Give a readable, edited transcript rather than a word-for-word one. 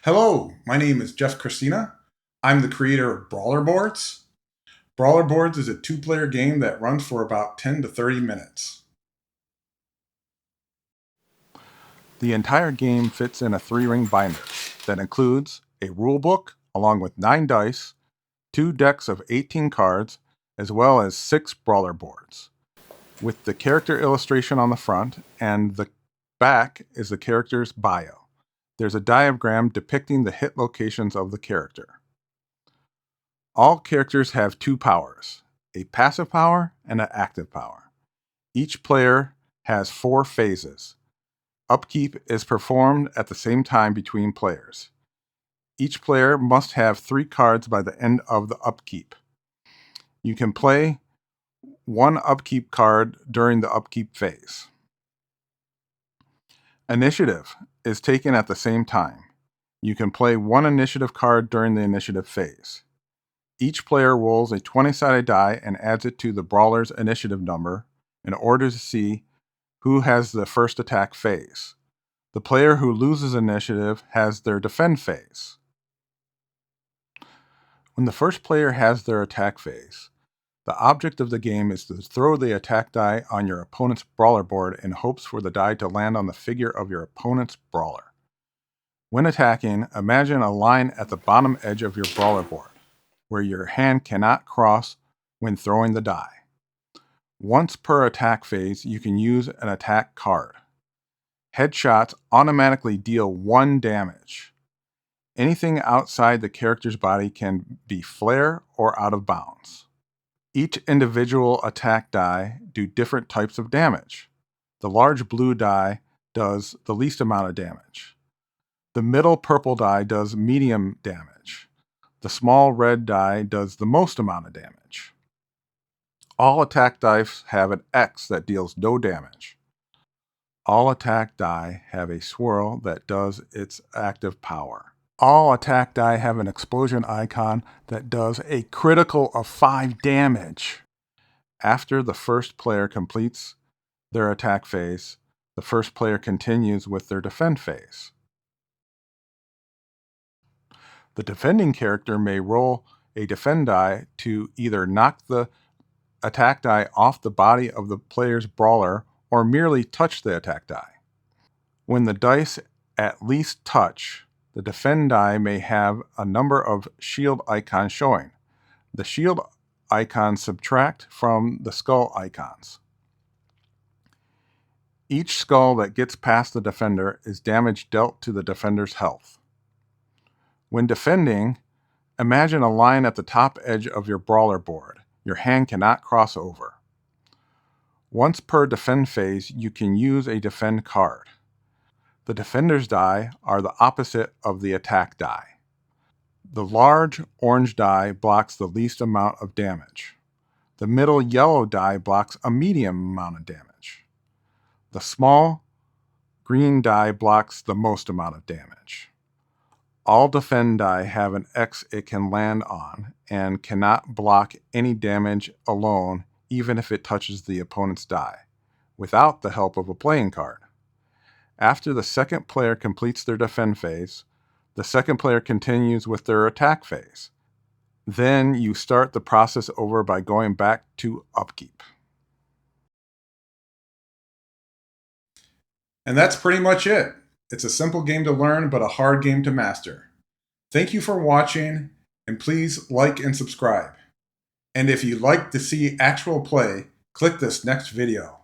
Hello, my name is Jeff Christina. I'm the creator of Brawler Boards. Brawler Boards is a two-player game that runs for about 10 to 30 minutes. The entire game fits in a 3-ring binder that includes a rule book along with 9 dice, 2 decks of 18 cards, as well as 6 brawler boards. With the character illustration on the front and the back is the character's bio. There's a diagram depicting the hit locations of the character. All characters have 2 powers, a passive power and an active power. Each player has 4 phases. Upkeep is performed at the same time between players. Each player must have 3 cards by the end of the upkeep. You can play 1 upkeep card during the upkeep phase. Initiative is taken at the same time. You can play 1 initiative card during the initiative phase. Each player rolls a 20-sided die and adds it to the brawler's initiative number in order to see who has the first attack phase. The player who loses initiative has their defend phase. When the first player has their attack phase, the object of the game is to throw the attack die on your opponent's brawler board in hopes for the die to land on the figure of your opponent's brawler. When attacking, imagine a line at the bottom edge of your brawler board, where your hand cannot cross when throwing the die. Once per attack phase, you can use an attack card. Headshots automatically deal 1 damage. Anything outside the character's body can be flare or out of bounds. Each individual attack die do different types of damage. The large blue die does the least amount of damage. The middle purple die does medium damage. The small red die does the most amount of damage. All attack dice have an X that deals no damage. All attack die have a swirl that does its active power. All attack die have an explosion icon that does a critical of 5 damage. After the first player completes their attack phase, the first player continues with their defend phase. The defending character may roll a defend die to either knock the attack die off the body of the player's brawler or merely touch the attack die. When the dice at least touch, the defend die may have a number of shield icons showing. The shield icons subtract from the skull icons. Each skull that gets past the defender is damage dealt to the defender's health. When defending, imagine a line at the top edge of your brawler board. Your hand cannot cross over. Once per defend phase, you can use a defend card. The defender's die are the opposite of the attack die. The large orange die blocks the least amount of damage. The middle yellow die blocks a medium amount of damage. The small green die blocks the most amount of damage. All defend die have an X it can land on and cannot block any damage alone even if it touches the opponent's die, without the help of a playing card. After the second player completes their defend phase, the second player continues with their attack phase. Then you start the process over by going back to upkeep. And that's pretty much it. It's a simple game to learn, but a hard game to master. Thank you for watching, and please like and subscribe. And if you'd like to see actual play, click this next video.